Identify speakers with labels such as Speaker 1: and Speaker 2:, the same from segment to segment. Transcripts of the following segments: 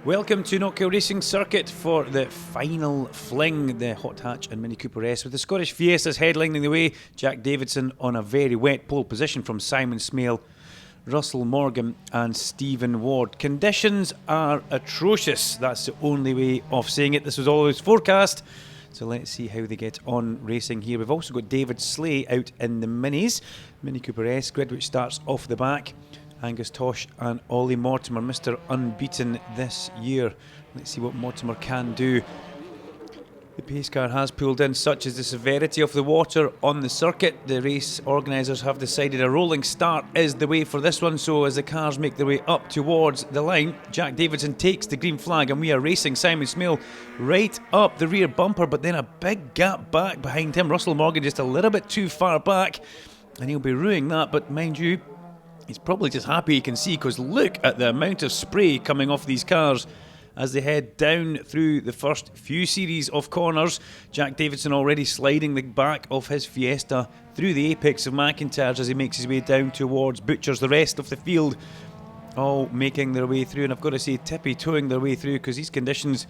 Speaker 1: Welcome to Knockhill Racing Circuit for the final fling, the Hot Hatch and Mini Cooper S, with the Scottish Fiestas headlining the way. Jack Davidson on a very wet pole position from Simon Smale, Russell Morgan and Stephen Ward. Conditions are atrocious, that's the only way of saying it. This was always forecast, so let's see how they get on racing here. We've also got David Slay out in the Minis, Mini Cooper S grid, which starts off the back. Angus Tosh and Ollie Mortimer, Mr. Unbeaten this year. Let's see what Mortimer can do. The pace car has pulled in, such as the severity of the water on the circuit. The race organisers have decided a rolling start is the way for this one, so as the cars make their way up towards the line, Jack Davidson takes the green flag and we are racing Simon Smale right up the rear bumper, but then a big gap back behind him. Russell Morgan just a little bit too far back and he'll be ruining that, but mind you, he's probably just happy he can see, because look at the amount of spray coming off these cars as they head down through the first few series of corners. Jack Davidson already sliding the back of his Fiesta through the apex of McIntyre's as he makes his way down towards Butcher's. The rest of the field all making their way through, and I've got to say tippy-toeing their way through, because these conditions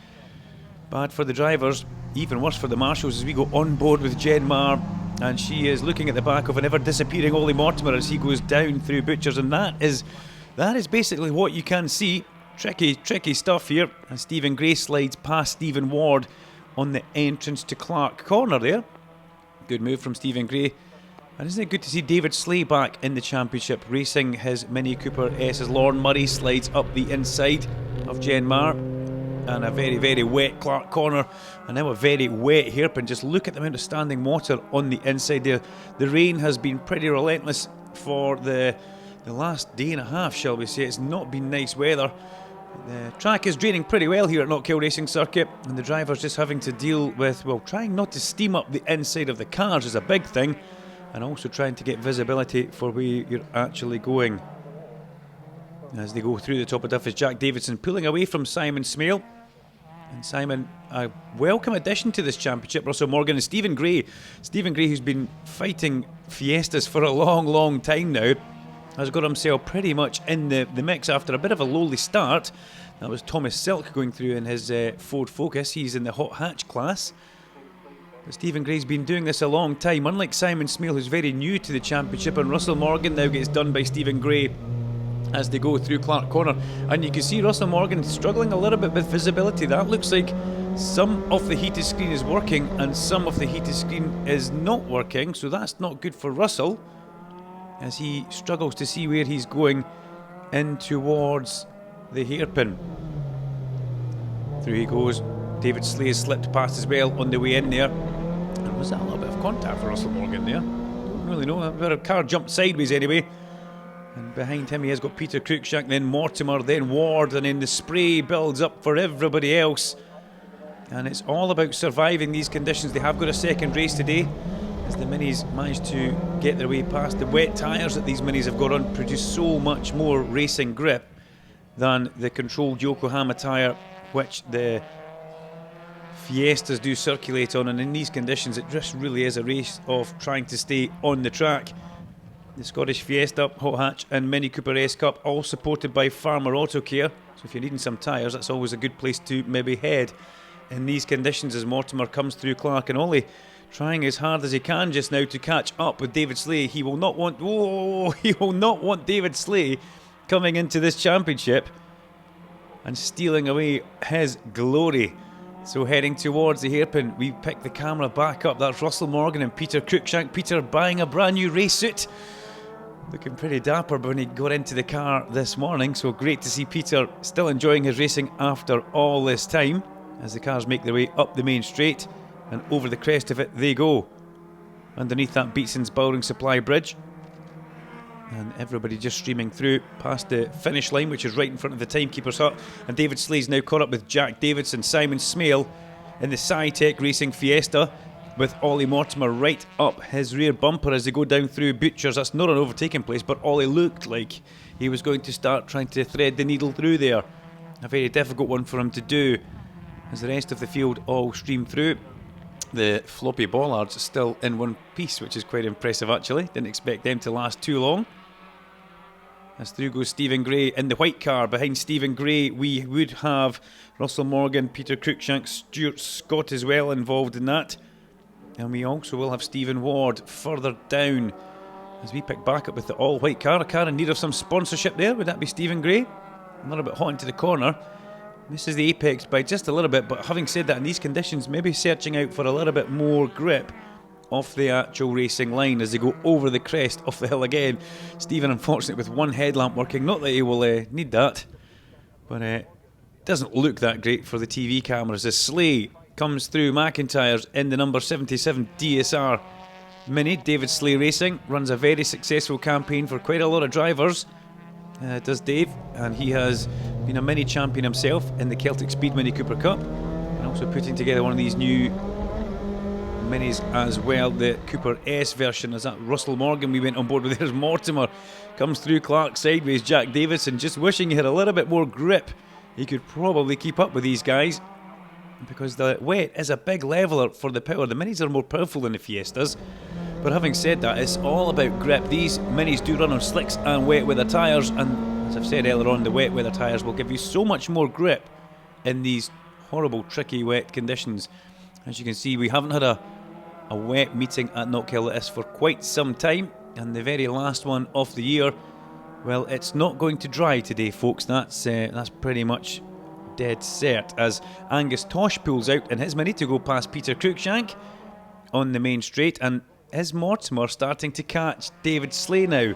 Speaker 1: bad for the drivers, even worse for the marshals as we go on board with Jen Marr. And she is looking at the back of an ever-disappearing Ollie Mortimer as he goes down through Butchers. And that is basically what you can see. Tricky stuff here. And Stephen Gray slides past Stephen Ward on the entrance to Clark Corner there. Good move from Stephen Gray. And isn't it good to see David Slay back in the championship, racing his Mini Cooper S as Lauren Murray slides up the inside of Jen Marr. And a very, very wet Clark Corner, and now a very wet hairpin. Just look at the amount of standing water on the inside there. The rain has been pretty relentless for the last day and a half, shall we say. It's not been nice weather. The track is draining pretty well here at Knockhill Racing Circuit, and the drivers just having to deal with, well, trying not to steam up the inside of the cars is a big thing, and also trying to get visibility for where you're actually going. As they go through the top of Duff is Jack Davidson pulling away from Simon Smale. And Simon, a welcome addition to this championship. Russell Morgan and Stephen Gray. Stephen Gray, who's been fighting Fiestas for a long time now, has got himself pretty much in the mix after a bit of a lowly start. That was Thomas Silk going through in his Ford Focus. He's in the Hot Hatch class. But Stephen Gray's been doing this a long time, unlike Simon Smale, who's very new to the championship. And Russell Morgan now gets done by Stephen Gray as they go through Clark Corner, and you can see Russell Morgan struggling a little bit with visibility. That looks like some of the heated screen is working and some of the heated screen is not working, so that's not good for Russell as he struggles to see where he's going in towards the hairpin. Through he goes. David Slay has slipped past as well on the way in there, and was that a little bit of contact for Russell Morgan there? Don't really know. A car jumped sideways anyway. And behind him he has got Peter Cruikshank, then Mortimer, then Ward, and then the spray builds up for everybody else. And it's all about surviving these conditions. They have got a second race today as the Minis managed to get their way past. The wet tyres that these Minis have got on produce so much more racing grip than the controlled Yokohama tyre which the Fiestas do circulate on. And in these conditions it just really is a race of trying to stay on the track. The Scottish Fiesta, Hot Hatch and Mini Cooper S Cup, all supported by Farmer Autocare. So if you're needing some tyres, that's always a good place to maybe head in these conditions as Mortimer comes through Clark. And Ollie trying as hard as he can just now to catch up with David Slay. He will not want David Slay coming into this championship and stealing away his glory. So heading towards the hairpin, we pick the camera back up. That's Russell Morgan and Peter Cruikshank. Peter buying a brand new race suit, looking pretty dapper when he got into the car this morning. So great to see Peter still enjoying his racing after all this time as the cars make their way up the main straight, and over the crest of it they go, underneath that Beatson's Bowring Supply Bridge. And everybody just streaming through past the finish line, which is right in front of the timekeeper's hut. And David Slay's now caught up with Jack Davidson, Simon Smale in the Sci-Tech Racing Fiesta, with Ollie Mortimer right up his rear bumper as they go down through Butchers. That's not an overtaking place, but Ollie looked like he was going to start trying to thread the needle through there. A very difficult one for him to do as the rest of the field all stream through. The floppy bollards still in one piece, which is quite impressive actually. Didn't expect them to last too long. As through goes Stephen Gray in the white car. Behind Stephen Gray, we would have Russell Morgan, Peter Cruikshank, Stuart Scott as well involved in that. And we also will have Stephen Ward further down as we pick back up with the all-white car. A car in need of some sponsorship there. Would that be Stephen Gray? A little bit hot into the corner. Misses the apex by just a little bit, but having said that, in these conditions, maybe searching out for a little bit more grip off the actual racing line as they go over the crest of the hill again. Stephen, unfortunately, with one headlamp working. Not that he will need that, but it doesn't look that great for the TV cameras as Slay comes through McIntyre's in the number 77 DSR Mini. David Slay Racing runs a very successful campaign for quite a lot of drivers. Does Dave, and he has been a mini champion himself in the Celtic Speed Mini Cooper Cup, and also putting together one of these new minis as well, the Cooper S version. As that Russell Morgan we went on board with, there's Mortimer comes through Clark sideways. Jack Davidson just wishing he had a little bit more grip. He could probably keep up with these guys because the wet is a big leveler for the power. The minis are more powerful than the Fiestas. But having said that, it's all about grip. These minis do run on slicks and wet weather tyres, and as I've said earlier on, the wet weather tyres will give you so much more grip in these horrible, tricky, wet conditions. As you can see, we haven't had a wet meeting at Knockhill like this for quite some time, and the very last one of the year, well, it's not going to dry today, folks. That's pretty much dead cert, as Angus Tosh pulls out in his mini to go past Peter Cruikshank on the main straight, and is Mortimer starting to catch David Slay now?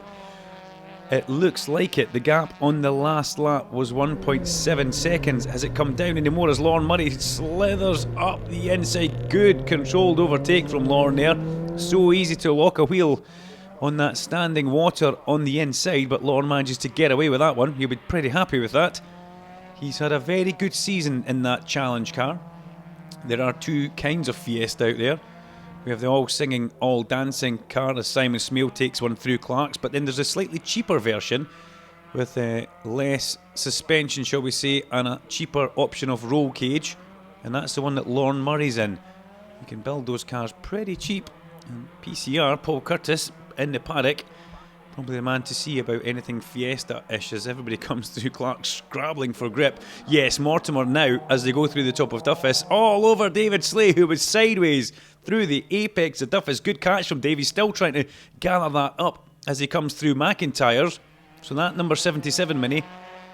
Speaker 1: It looks like it. The gap on the last lap was 1.7 seconds. Has it come down anymore as Lorne Murray slithers up the inside? Good controlled overtake from Lorne there. So easy to lock a wheel on that standing water on the inside, but Lorne manages to get away with that one. He'll be pretty happy with that. He's had a very good season in that challenge car. There are two kinds of Fiesta out there. We have the all-singing, all-dancing car as Simon Smale takes one through Clark's, but then there's a slightly cheaper version with less suspension, shall we say, and a cheaper option of roll cage, and that's the one that Lorne Murray's in. You can build those cars pretty cheap, and PCR, Paul Curtis, in the paddock, probably the man to see about anything Fiesta-ish as everybody comes through Clark scrabbling for grip. Yes, Mortimer now, as they go through the top of Duffus, all over David Slay, who was sideways through the apex of Duffus. Good catch from Davey, still trying to gather that up as he comes through McIntyre's. So that number 77 Mini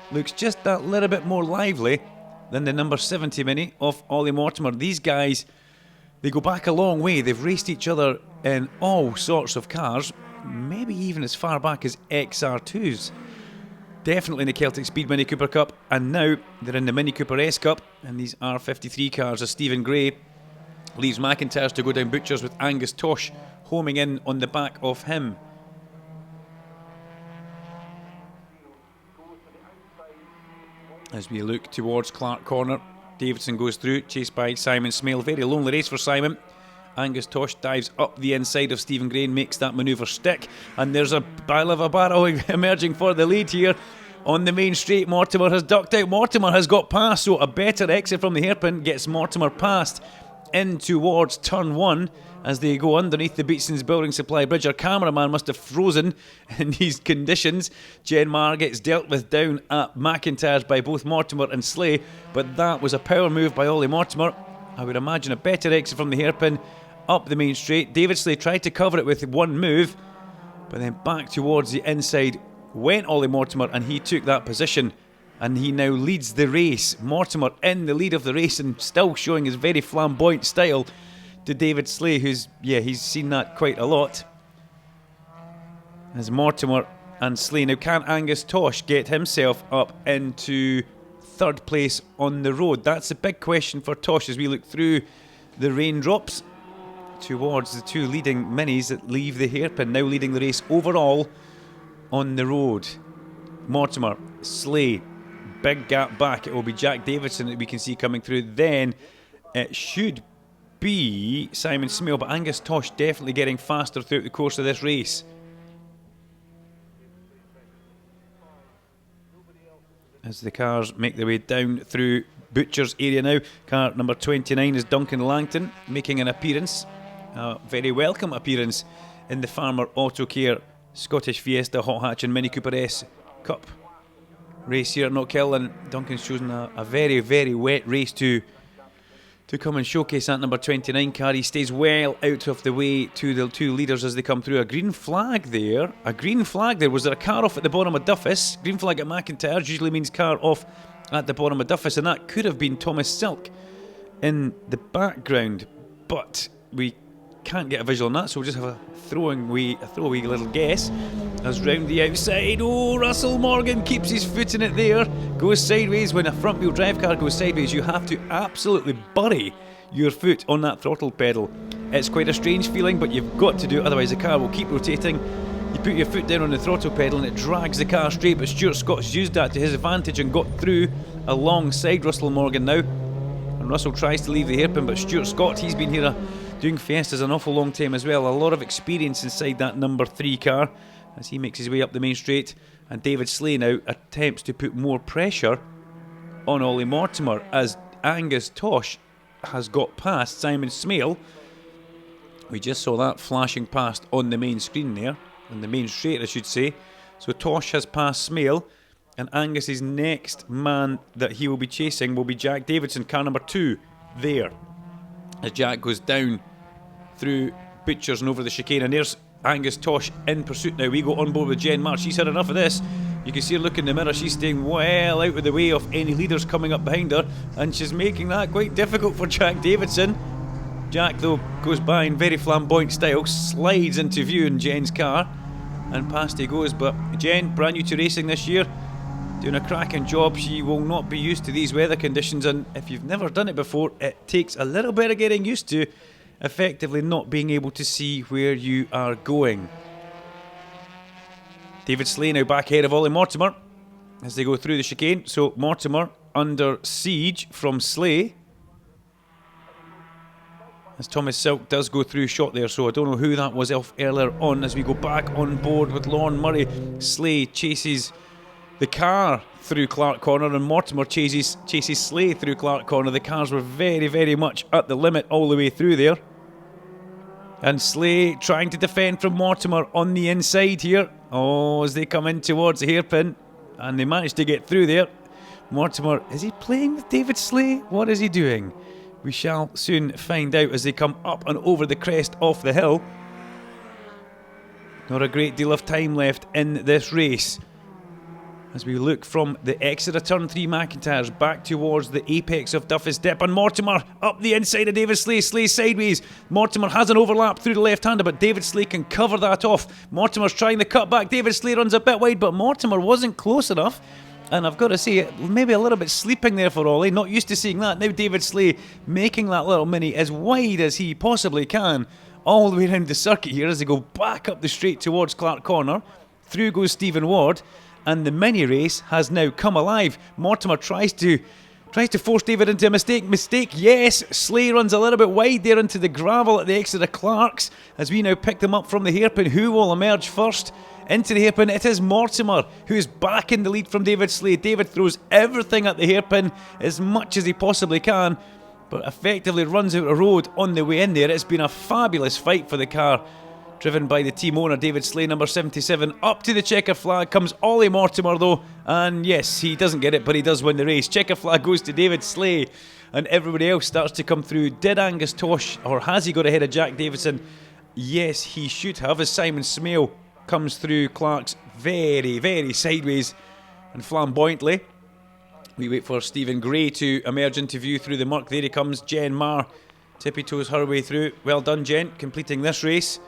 Speaker 1: looks just that little bit more lively than the number 70 Mini of Ollie Mortimer. These guys, they go back a long way. They've raced each other in all sorts of cars, maybe even as far back as XR2s. Definitely in the Celtic Speed Mini Cooper Cup, and now they're in the Mini Cooper S Cup, and these R53 cars as Stephen Gray leaves McIntyre's to go down Butchers with Angus Tosh homing in on the back of him. As we look towards Clark Corner, Davidson goes through, chased by Simon Smale. Very lonely race for Simon. Angus Tosh dives up the inside of Stephen Gray and makes that manoeuvre stick. And there's a pile of a barrow emerging for the lead here. On the main straight, Mortimer has ducked out. Mortimer has got past, so a better exit from the hairpin gets Mortimer past in towards turn one as they go underneath the Beatson's Building Supply Bridge. Our cameraman must have frozen in these conditions. Jen Marr gets dealt with down at McIntyre's by both Mortimer and Slay, but that was a power move by Ollie Mortimer. I would imagine a better exit from the hairpin up the main straight. David Slay tried to cover it with one move, but then back towards the inside went Ollie Mortimer, and he took that position, and he now leads the race. Mortimer in the lead of the race and still showing his very flamboyant style to David Slay, who's, he's seen that quite a lot. As Mortimer and Slay. Now, can Angus Tosh get himself up into third place on the road? That's a big question for Tosh as we look through the raindrops towards the two leading minis that leave the hairpin, now leading the race overall on the road. Mortimer, Slay, big gap back. It will be Jack Davidson that we can see coming through. Then it should be Simon Smale, but Angus Tosh definitely getting faster throughout the course of this race. As the cars make their way down through Butcher's area now. Car number 29 is Duncan Langton making an appearance, a very welcome appearance in the Farmer Autocare Scottish Fiesta Hot Hatch and Mini Cooper S Cup race here at Knockhill, and Duncan's chosen a very, very wet race to come and showcase that number 29 car. He stays well out of the way to the two leaders as they come through. A green flag there. Was there a car off at the bottom of Duffus? Green flag at McIntyre's usually means car off at the bottom of Duffus, and that could have been Thomas Silk in the background, but we can't get a visual on that, so we'll just have a throwaway little guess. As round the outside, Russell Morgan keeps his foot in it there, goes sideways. When a front wheel drive car goes sideways, you have to absolutely bury your foot on that throttle pedal. It's quite a strange feeling, but you've got to do it, otherwise the car will keep rotating. You put your foot down on the throttle pedal and it drags the car straight, but Stuart Scott's used that to his advantage and got through alongside Russell Morgan now. And Russell tries to leave the hairpin, but Stuart Scott, he's been here doing Fiestas an awful long time as well. A lot of experience inside that number 3 car as he makes his way up the main straight. And David Slay now attempts to put more pressure on Ollie Mortimer as Angus Tosh has got past Simon Smale. We just saw that flashing past on the main screen there, on the main straight I should say. So Tosh has passed Smale, and Angus's next man that he will be chasing will be Jack Davidson, car number 2 there. As Jack goes down through Butchers and over the chicane, and there's Angus Tosh in pursuit now. We go on board with Jen March. She's had enough of this. You can see her look in the mirror. She's staying well out of the way of any leaders coming up behind her, and she's making that quite difficult for Jack Davidson. Jack, though, goes by in very flamboyant style, slides into view in Jen's car, and past he goes. But Jen, brand new to racing this year, doing a cracking job. She will not be used to these weather conditions, and if you've never done it before, it takes a little bit of getting used to effectively not being able to see where you are going. David Slay now back ahead of Ollie Mortimer as they go through the chicane. So Mortimer under siege from Slay as Thomas Silk does go through shot there, so I don't know who that was off earlier on. As we go back on board with Lorne Murray, Slay chases the car through Clark Corner and Mortimer chases Slay through Clark Corner. The cars were very, very much at the limit all the way through there. And Slay trying to defend from Mortimer on the inside here. As they come in towards the hairpin, and they managed to get through there. Mortimer, is he playing with David Slay? What is he doing? We shall soon find out as they come up and over the crest off the hill. Not a great deal of time left in this race as we look from the exit of turn 3 McIntyre's back towards the apex of Duffus Dip, and Mortimer up the inside of David Slay. Slay sideways. Mortimer has an overlap through the left-hander, but David Slay can cover that off. Mortimer's trying the cut back. David Slay runs a bit wide, but Mortimer wasn't close enough. And I've got to say, maybe a little bit sleeping there for Ollie. Not used to seeing that. Now David Slay making that little mini as wide as he possibly can all the way around the circuit here as they go back up the straight towards Clark Corner. Through goes Stephen Ward. And the mini race has now come alive. Mortimer tries to force David into a mistake. Yes, Slay runs a little bit wide there into the gravel at the exit of Clark's as we now pick them up from the hairpin. Who will emerge first into the hairpin? It is Mortimer, who is back in the lead from David Slay. David throws everything at the hairpin as much as he possibly can, but effectively runs out of road on the way in there. It's been a fabulous fight for the car driven by the team owner, David Slay, number 77. Up to the checker flag comes Ollie Mortimer, though. And yes, he doesn't get it, but he does win the race. Checker flag goes to David Slay, and everybody else starts to come through. Did Angus Tosh, or has he got ahead of Jack Davidson? Yes, he should have, as Simon Smale comes through Clark's very, very sideways and flamboyantly. We wait for Stephen Gray to emerge into view through the murk. There he comes. Jen Marr tippy-toes her way through. Well done, Jen, completing this race.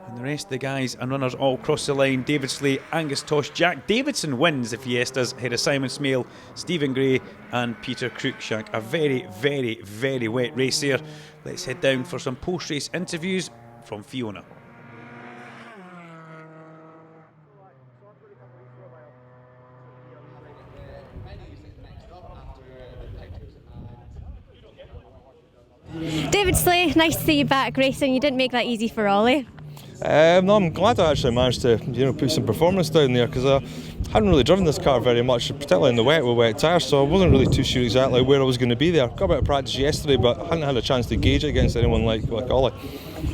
Speaker 1: And the rest of the guys and runners all cross the line. David Slay, Angus Tosh, Jack Davidson wins the Fiestas ahead of Simon Smale, Stephen Gray and Peter Cruikshank. A very, very, very wet race there. Let's head down for some post-race interviews from Fiona.
Speaker 2: David Slay, nice to see you back racing. You didn't make that easy for Ollie.
Speaker 3: No, I'm glad I actually managed to put some performance down there, because I hadn't really driven this car very much, particularly in the wet with wet tyres, so I wasn't really too sure exactly where I was going to be there. Got a bit of practice yesterday, but I hadn't had a chance to gauge it against anyone like Ollie.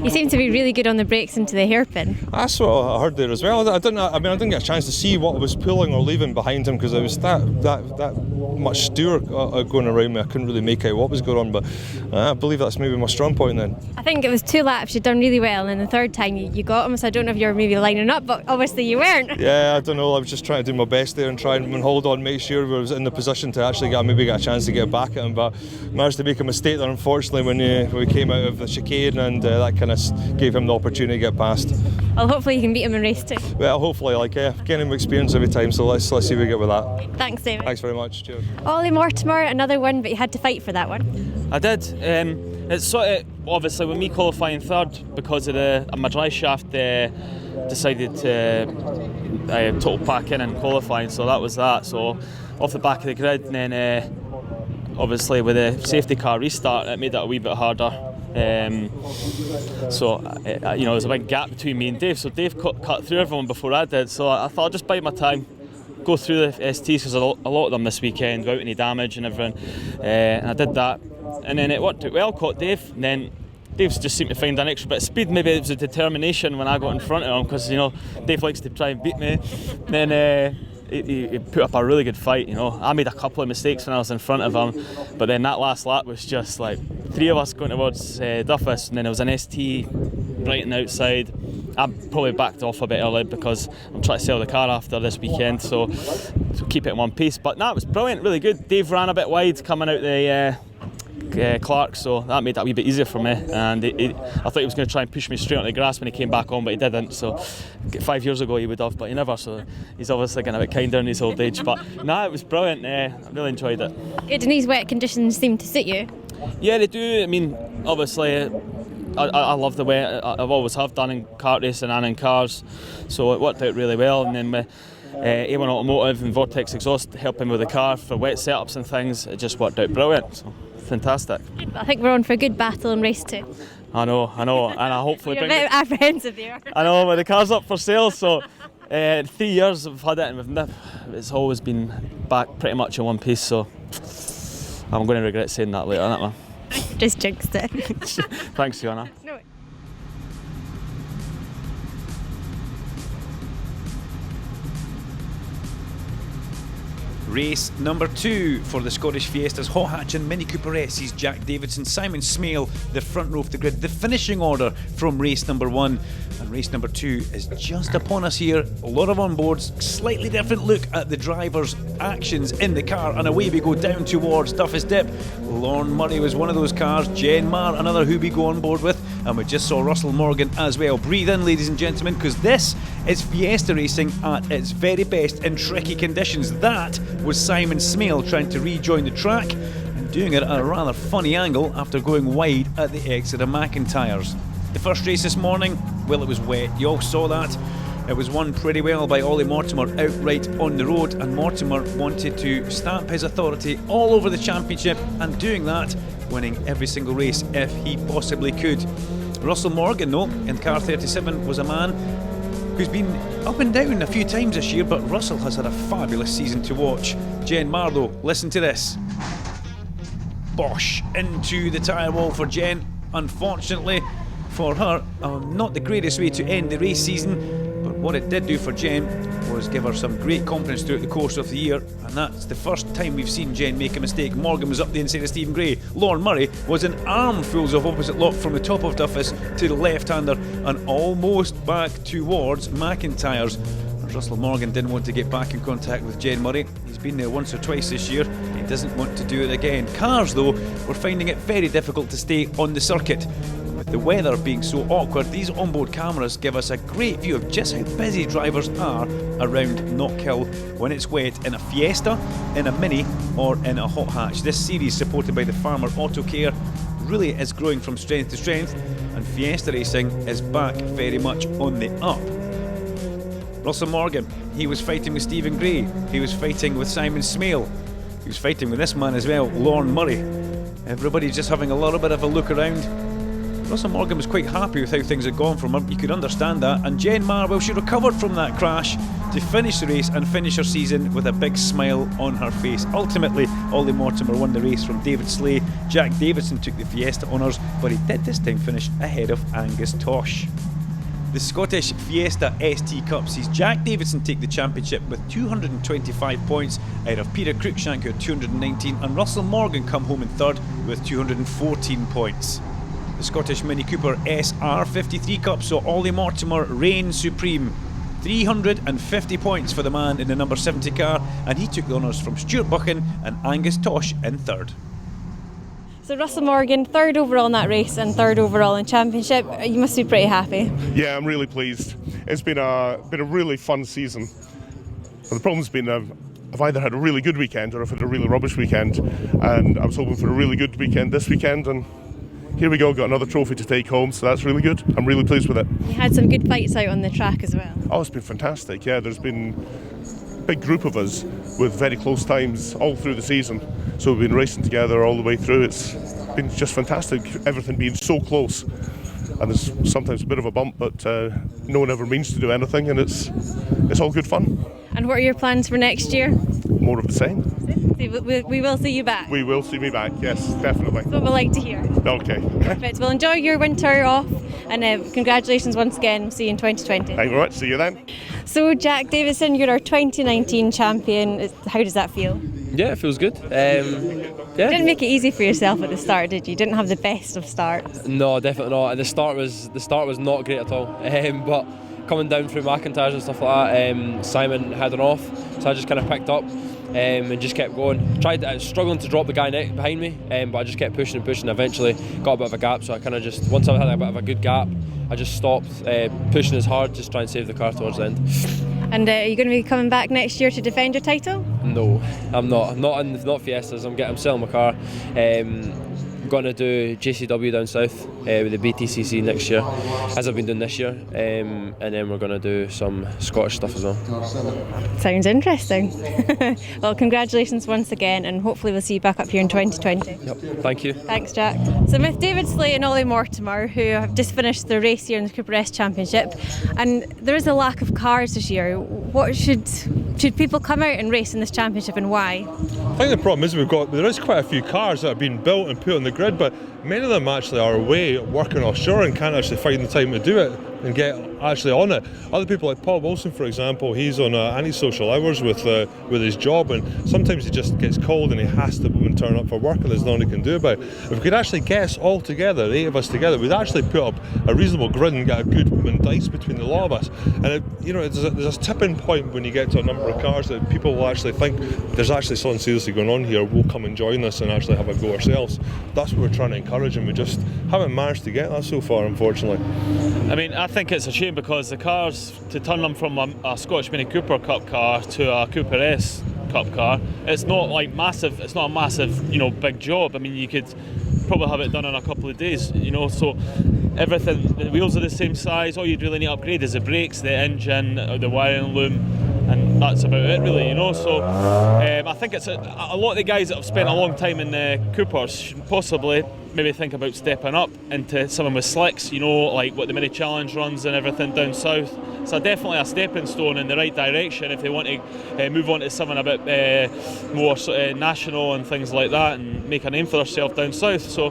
Speaker 2: You seem to be really good on the brakes into the hairpin.
Speaker 3: That's what I heard there as well. I didn't get a chance to see what was pulling or leaving behind him because there was that much steer going around me. I couldn't really make out what was going on, but I believe that's maybe my strong point then.
Speaker 2: I think it was 2 laps, you'd done really well, and then the third time you got him, so I don't know if you were maybe lining up, but obviously you weren't.
Speaker 3: Yeah, I don't know. I was just trying to do my best there and try and hold on, make sure we was in the position to actually get a chance to get back at him, but managed to make a mistake there, unfortunately, when we came out of the chicane, and that kind of gave him the opportunity to get past.
Speaker 2: Well, hopefully you can beat him in race 2.
Speaker 3: Well, hopefully, getting him experience every time, so let's see what we get with that.
Speaker 2: Thanks, David.
Speaker 3: Thanks very much. Cheers.
Speaker 2: Ollie Mortimer, another one, but you had to fight for that one.
Speaker 4: I did. It's sort of obviously with me qualifying third because of my dry shaft decided to total pack in and qualifying, so that was that. So off the back of the grid, and then obviously with the safety car restart, it made it a wee bit harder. So there was a big gap between me and Dave. So Dave cut through everyone before I did. So I thought I'd just bide my time, go through the STs because a lot of them this weekend without any damage and everything. And I did that, and then it worked out well. Caught Dave, and then Dave's just seemed to find an extra bit of speed. Maybe it was a determination when I got in front of him because Dave likes to try and beat me. And then he put up a really good fight. I made a couple of mistakes when I was in front of him, but then that last lap was just like 3 of us going towards Duffus, and then there was an ST right on the outside. I probably backed off a bit early because I'm trying to sell the car after this weekend, so keep it in one piece. But it was brilliant, really good. Dave ran a bit wide coming out the Clark, so that made it a wee bit easier for me, and I thought he was going to try and push me straight on the grass when he came back on, but he didn't. So 5 years ago he would have, but he never, so he's obviously getting a bit kinder in his old age. But it was brilliant. I really enjoyed it.
Speaker 2: Good, and these wet conditions seem to suit you.
Speaker 4: Yeah, they do. I mean, obviously I love the wet. I've always have done in kart racing and in cars, so it worked out really well. And then with A1 Automotive and Vortex Exhaust helping with the car for wet setups and things, it just worked out brilliant. So fantastic.
Speaker 2: I think we're on for a good battle in race 2.
Speaker 4: I know, and I hopefully
Speaker 2: You're a bit apprehensive there.
Speaker 4: I know, but the car's up for sale, so 3 years I've had it, and it's always been back pretty much in one piece, so I'm going to regret saying that later, aren't I?
Speaker 2: Just jinxed it.
Speaker 4: Thanks, Fiona.
Speaker 2: No.
Speaker 1: Race number 2 for the Scottish Fiesta's Hot Hatch and Mini Cooper S's. Jack Davidson, Simon Smale, the front row of the grid. The finishing order from race number 1. And race number 2 is just upon us here. A lot of onboards, slightly different look at the driver's actions in the car, and away we go down towards Duffus Dip. Lorne Murray was one of those cars. Jen Marr, another who we go on board with. And we just saw Russell Morgan as well. Breathe in, ladies and gentlemen, because this is Fiesta racing at its very best in tricky conditions. That was Simon Smale trying to rejoin the track and doing it at a rather funny angle after going wide at the exit of McIntyre's. The first race this morning, well, it was wet. You all saw that. It was won pretty well by Ollie Mortimer outright on the road, and Mortimer wanted to stamp his authority all over the championship, and doing that, winning every single race if he possibly could. Russell Morgan, though, in car 37, was a man who's been up and down a few times this year, but Russell has had a fabulous season to watch. Jen Marr, though, listen to this. Bosh into the tyre wall for Jen. Unfortunately for her, not the greatest way to end the race season, but what it did do for Jen was give her some great confidence throughout the course of the year, and that's the first time we've seen Jen make a mistake. Morgan was up the inside of Stephen Gray. Lorne Murray was an armfuls of opposite lock from the top of Duffus to the left-hander and almost back towards McIntyre's. Russell Morgan didn't want to get back in contact with Jen Murray. He's been there once or twice this year. He doesn't want to do it again. Cars, though, were finding it very difficult to stay on the circuit. With the weather being so awkward, these onboard cameras give us a great view of just how busy drivers are around Knockhill when it's wet in a Fiesta, in a Mini or in a Hot Hatch. This series, supported by the farmer Autocare, really is growing from strength to strength, and Fiesta racing is back very much on the up. Russell Morgan, he was fighting with Stephen Gray, he was fighting with Simon Smale, he was fighting with this man as well, Lorne Murray. Everybody's just having a little bit of a look around. Russell Morgan was quite happy with how things had gone from her. You could understand that. And Jen Marr, well, she recovered from that crash to finish the race and finish her season with a big smile on her face. Ultimately, Ollie Mortimer won the race from David Slay. Jack Davidson took the Fiesta honours, but he did this time finish ahead of Angus Tosh. The Scottish Fiesta ST Cup sees Jack Davidson take the championship with 225 points ahead of Peter Cruikshank, who had 219, and Russell Morgan come home in third with 214 points. The Scottish Mini Cooper SR53 Cup saw Ollie Mortimer reign supreme. 350 points for the man in the number 70 car, and he took the honours from Stuart Buchan and Angus Tosh in third.
Speaker 2: So Russell Morgan, third overall in that race and third overall in championship. You must be pretty happy.
Speaker 5: Yeah, I'm really pleased. It's been a really fun season. But the problem's been I've either had a really good weekend or I've had a really rubbish weekend, and I was hoping for a really good weekend this weekend, and here we go, got another trophy to take home, so that's really good. I'm really pleased with it.
Speaker 2: You had some good fights out on the track as well.
Speaker 5: Oh, it's been fantastic. Yeah, there's been a big group of us with very close times all through the season. So we've been racing together all the way through. It's been just fantastic, everything being so close. And there's sometimes a bit of a bump, but no one ever means to do anything, and it's all good fun.
Speaker 2: And what are your plans for next year?
Speaker 5: More of the same.
Speaker 2: We will see you back.
Speaker 5: We will see me back, yes, definitely.
Speaker 2: That's what we like to hear.
Speaker 5: Okay.
Speaker 2: Perfect. Well, enjoy your winter off, and congratulations once again. We'll see you in 2020.
Speaker 5: Thank you very much. See you then.
Speaker 2: So, Jack Davidson, you're our 2019 champion. How does that feel?
Speaker 6: Yeah, it feels good.
Speaker 2: You didn't make it easy for yourself at the start, did you? You didn't have the best of starts.
Speaker 6: No, definitely not. The start was not great at all. But coming down through McIntyres and stuff like that, Simon had an off, so I just kind of picked up and just kept going. I was struggling to drop the guy behind me, but I just kept pushing and pushing. Eventually got a bit of a gap, so I kind of just, once I had a bit of a good gap, I just stopped pushing as hard, just try and save the car towards the end.
Speaker 2: And are you going to be coming back next year to defend your title?
Speaker 6: No, I'm not. Not Fiestas. I'm selling my car. I'm going to do JCW down south with the BTCC next year, as I've been doing this year, and then we're going to do some Scottish stuff as well.
Speaker 2: Sounds interesting. Well, congratulations once again, and hopefully we'll see you back up here in 2020.
Speaker 6: Yep. Thank you.
Speaker 2: Thanks, Jack. So with David Slay and Ollie Mortimer, who have just finished the race here in the Cooper S Championship, and there is a lack of cars this year. What should people come out and race in this championship, and why?
Speaker 3: I think the problem is there is quite a few cars that have been built and put on the grid, but many of them actually are away working offshore and can't actually find the time to do it and get actually on it. Other people like Paul Wilson, for example, he's on antisocial hours with his job, and sometimes he just gets called and he has to turn up for work, and there's nothing he can do about it. If we could actually get us all together, the 8 of us together, we'd actually put up a reasonable grid and get a good dice between the lot of us. And there's a tipping point when you get to a number of cars that people will actually think there's actually something seriously going on here, we'll come and join this and actually have a go ourselves. That's what we're trying to encourage, and we just haven't managed to get that so far, unfortunately.
Speaker 4: I mean, I think it's a shame because the cars, to turn them from a Scottish Mini Cooper Cup car to a Cooper S Cup car, it's not like massive. It's not a massive, big job. I mean, you could probably have it done in a couple of days, so everything, the wheels are the same size. All you'd really need to upgrade is the brakes, the engine, the wiring loom, and that's about it really, So I think it's a lot of the guys that have spent a long time in the Coopers should possibly maybe think about stepping up into something with slicks, like what the Mini Challenge runs and everything down south. So definitely a stepping stone in the right direction if they want to move on to something a bit more national and things like that, and make a name for themselves down south. So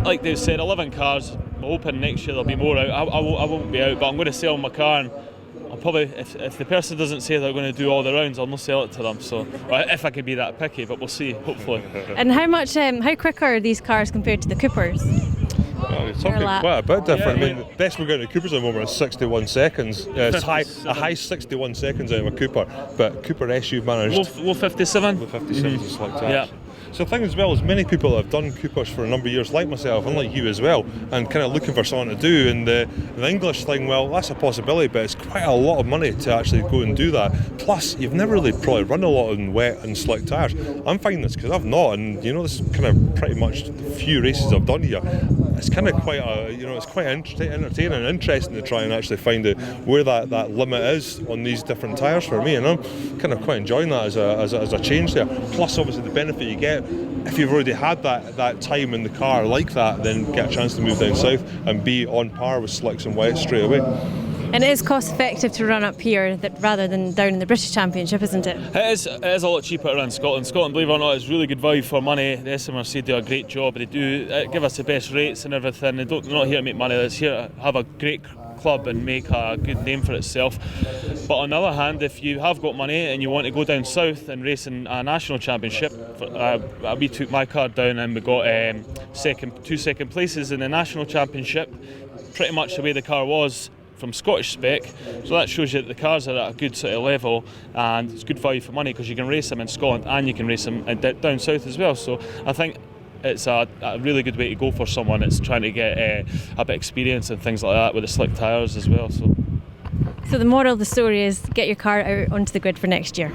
Speaker 4: like they said, 11 cars. I'm hoping next year there'll be more out. I won't be out, but I'm going to sell my car, and I'll probably, if the person doesn't say they're going to do all the rounds, I'll not sell it to them. So if I can be that picky, but we'll see, hopefully.
Speaker 2: And how quick are these cars compared to the Coopers?
Speaker 3: Well, it's talking quite a bit different.
Speaker 4: Yeah,
Speaker 3: I mean, the best we're getting at Coopers at the moment is 61 seconds. It's a high 61 seconds out of a Cooper, but Cooper SU managed.
Speaker 4: Low 57?
Speaker 3: Low 57, just like that.
Speaker 4: Yeah.
Speaker 3: So the thing as well is many people have done Coopers for a number of years, like myself and like you as well, and kind of looking for something to do. And the English thing, well, that's a possibility, but it's quite a lot of money to actually go and do that. Plus, you've never really probably run a lot in wet and slick tyres. I'm finding this because I've not, and this is kind of pretty much the few races I've done here. it's kind of quite it's quite entertaining and interesting to try and actually find out where that limit is on these different tyres for me, and I'm kind of quite enjoying that as a change there. Plus, obviously, the benefit you get if you've already had that time in the car like that, then get a chance to move down south and be on par with slicks and wets straight away.
Speaker 2: And it is cost effective to run up here rather than down in the British Championship, isn't it?
Speaker 4: It is a lot cheaper around Scotland. Scotland, believe it or not, is really good value for money. The SMRC do a great job. They do give us the best rates and everything. They're not here to make money. They're here to have a great club and make a good name for itself. But on the other hand, if you have got money and you want to go down south and race in a national championship, we took my car down and we got two second places in the national championship, pretty much the way the car was from Scottish spec, so that shows you that the cars are at a good sort of level, and it's good value for money because you can race them in Scotland and you can race them down south as well. So I think it's a really good way to go for someone that's trying to get a bit of experience and things like that with the slick tyres as well. So
Speaker 2: the moral of the story is get your car out onto the grid for next year.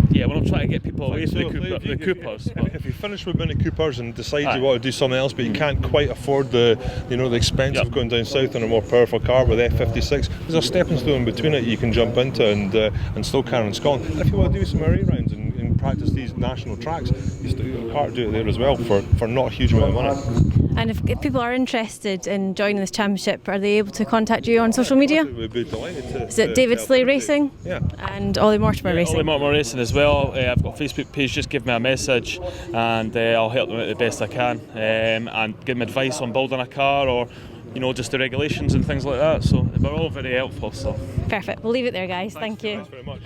Speaker 4: Yeah, we're not trying to get people away from the Coopers.
Speaker 3: If you finish with Mini Coopers and decide you want to do something else, but you can't quite afford the expense of going down south on a more powerful car with F56, there's a stepping stone between it you can jump into and still carry on Scotland. If you want to do some array rounds and practice these national tracks, you still got a car to do it there as well for not a huge amount of money.
Speaker 2: And if people are interested in joining this championship, are they able to contact you on social media?
Speaker 3: We'd be delighted to.
Speaker 2: Is it David Slay Racing?
Speaker 3: Yeah.
Speaker 2: And Ollie Mortimer Racing?
Speaker 4: Ollie Mortimer Racing as well. I've got a Facebook page, just give me a message and I'll help them out the best I can and give them advice on building a car or just the regulations and things like that. So we're all very helpful. So
Speaker 2: perfect. We'll leave it there, guys. Thank you.
Speaker 3: Thanks very much.